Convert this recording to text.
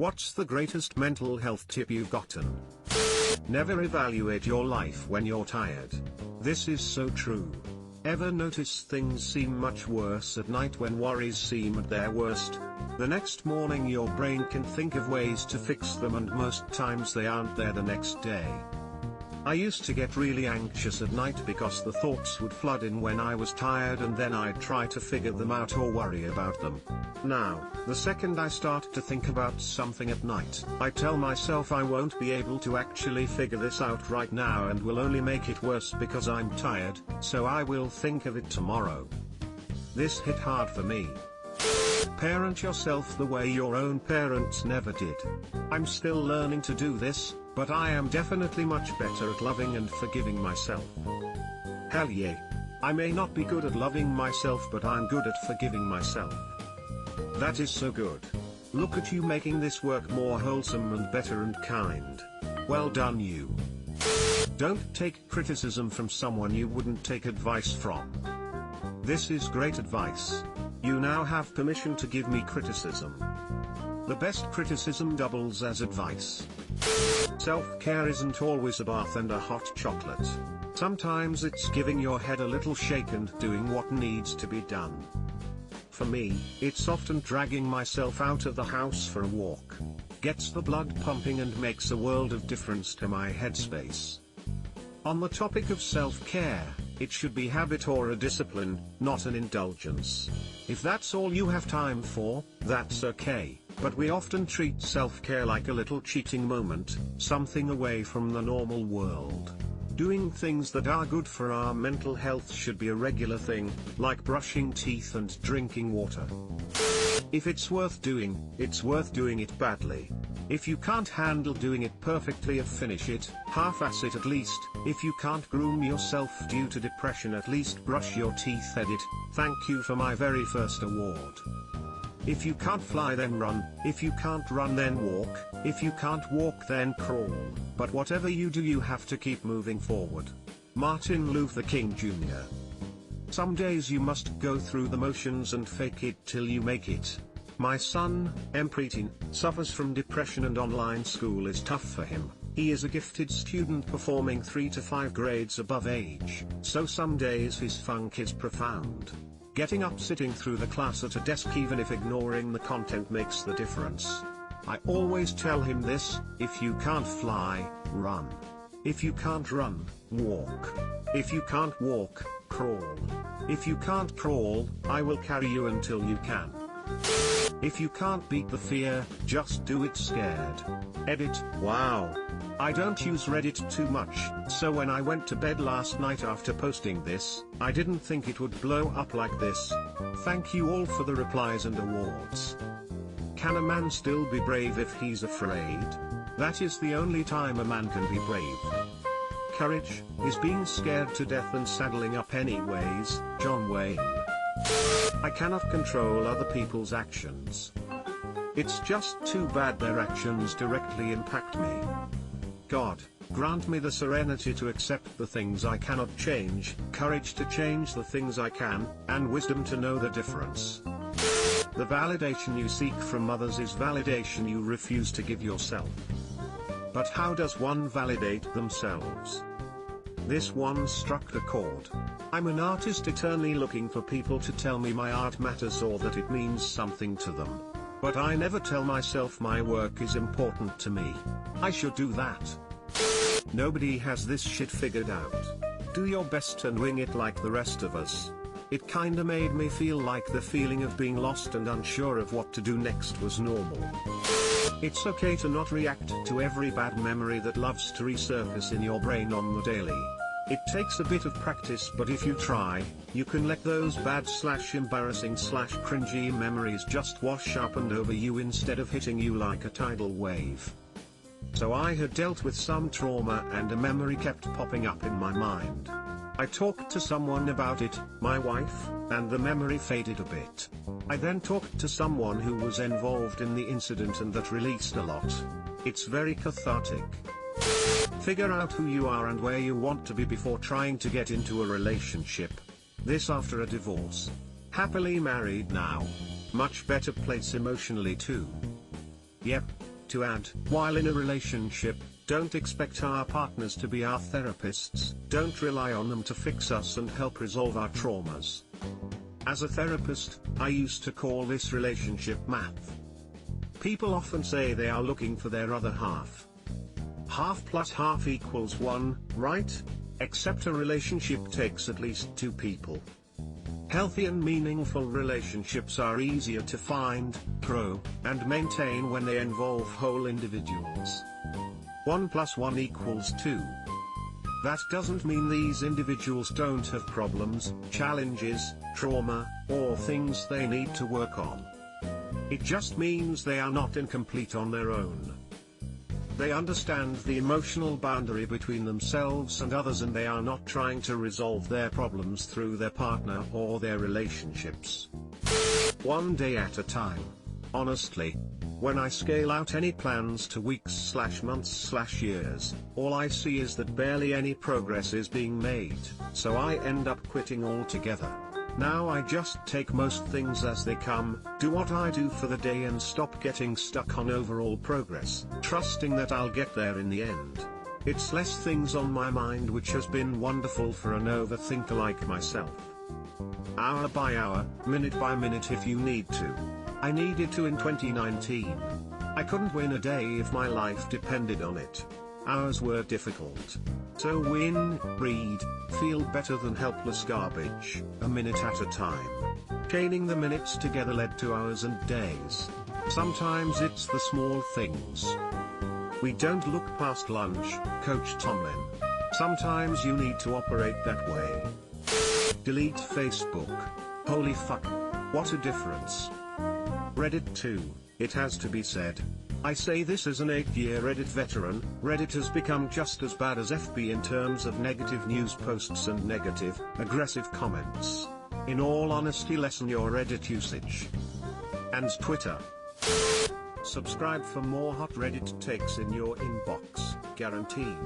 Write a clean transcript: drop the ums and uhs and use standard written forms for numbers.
What's the greatest mental health tip you've gotten? Never evaluate your life when you're tired. This is so true. Ever notice things seem much worse at night when worries seem at their worst? The next morning your brain can think of ways to fix them, and most times they aren't there the next day. I used to get really anxious at night because the thoughts would flood in when I was tired, and then I'd try to figure them out or worry about them. Now, the second I start to think about something at night, I tell myself I won't be able to actually figure this out right now and will only make it worse because I'm tired, so I will think of it tomorrow. This hit hard for me. Parent yourself the way your own parents never did. I'm still learning to do this, but I am definitely much better at loving and forgiving myself. Hell yeah. I may not be good at loving myself, but I'm good at forgiving myself. That is so good. Look at you making this work more wholesome and better and kind. Well done you. Don't take criticism from someone you wouldn't take advice from. This is great advice. You now have permission to give me criticism. The best criticism doubles as advice. Self-care isn't always a bath and a hot chocolate. Sometimes it's giving your head a little shake and doing what needs to be done. For me, it's often dragging myself out of the house for a walk. Gets the blood pumping and makes a world of difference to my headspace. On the topic of self-care, it should be habit or a discipline, not an indulgence. If that's all you have time for, that's okay, but we often treat self-care like a little cheating moment, something away from the normal world. Doing things that are good for our mental health should be a regular thing, like brushing teeth and drinking water. If it's worth doing it badly. If you can't handle doing it perfectly, finish it, half-ass it at least. If you can't groom yourself due to depression, at least brush your teeth. Edit, thank you for my very first award. If you can't fly, then run. If you can't run, then walk. If you can't walk, then crawl. But whatever you do, you have to keep moving forward. Martin Luther King Jr. Some days you must go through the motions and fake it till you make it. My son, Empreetin, suffers from depression and online school is tough for him. He is a gifted student performing 3 to 5 grades above age, so some days his funk is profound. Getting up, sitting through the class at a desk even if ignoring the content makes the difference. I always tell him this: if you can't fly, run. If you can't run, walk. If you can't walk, crawl. If you can't crawl, I will carry you until you can. If you can't beat the fear, just do it scared. Edit, wow. I don't use Reddit too much, so when I went to bed last night after posting this, I didn't think it would blow up like this. Thank you all for the replies and awards. Can a man still be brave if he's afraid? That is the only time a man can be brave. Courage is being scared to death and saddling up anyways. John Wayne. I cannot control other people's actions. It's just too bad their actions directly impact me. God, grant me the serenity to accept the things I cannot change, courage to change the things I can, and wisdom to know the difference. The validation you seek from others is validation you refuse to give yourself. But how does one validate themselves? This one struck a chord. I'm an artist eternally looking for people to tell me my art matters or that it means something to them. But I never tell myself my work is important to me. I should do that. Nobody has this shit figured out. Do your best and wing it like the rest of us. It kinda made me feel like the feeling of being lost and unsure of what to do next was normal. It's okay to not react to every bad memory that loves to resurface in your brain on the daily. It takes a bit of practice, but if you try, you can let those bad/embarrassing/cringy memories just wash up and over you instead of hitting you like a tidal wave. So I had dealt with some trauma and a memory kept popping up in my mind. I talked to someone about it, my wife, and the memory faded a bit. I then talked to someone who was involved in the incident and that released a lot. It's very cathartic. Figure out who you are and where you want to be before trying to get into a relationship. This after a divorce. Happily married now. Much better place emotionally too. Yep. to add, while in a relationship, don't expect our partners to be our therapists, don't rely on them to fix us and help resolve our traumas. As a therapist, I used to call this relationship math. People often say they are looking for their other half. Half plus half equals 1, right? Except a relationship takes at least 2 people. Healthy and meaningful relationships are easier to find, grow, and maintain when they involve whole individuals. 1 plus 1 equals 2. That doesn't mean these individuals don't have problems, challenges, trauma, or things they need to work on. It just means they are not incomplete on their own. They understand the emotional boundary between themselves and others, and they are not trying to resolve their problems through their partner or their relationships. One day at a time. Honestly, when I scale out any plans to weeks/months/years, all I see is that barely any progress is being made, so I end up quitting altogether. Now I just take most things as they come, do what I do for the day and stop getting stuck on overall progress, trusting that I'll get there in the end. It's less things on my mind, which has been wonderful for an overthinker like myself. Hour by hour, minute by minute if you need to. I needed to in 2019. I couldn't win a day if my life depended on it. Hours were difficult. So win, read, feel better than helpless garbage, a minute at a time. Chaining the minutes together led to hours and days. Sometimes it's the small things. We don't look past lunch, Coach Tomlin. Sometimes you need to operate that way. Delete Facebook. Holy fuck. What a difference. Reddit 2, it has to be said. I say this as an 8-year Reddit veteran. Reddit has become just as bad as FB in terms of negative news posts and negative, aggressive comments. In all honesty, lessen your Reddit usage. And Twitter. Subscribe for more hot Reddit takes in your inbox, guaranteed.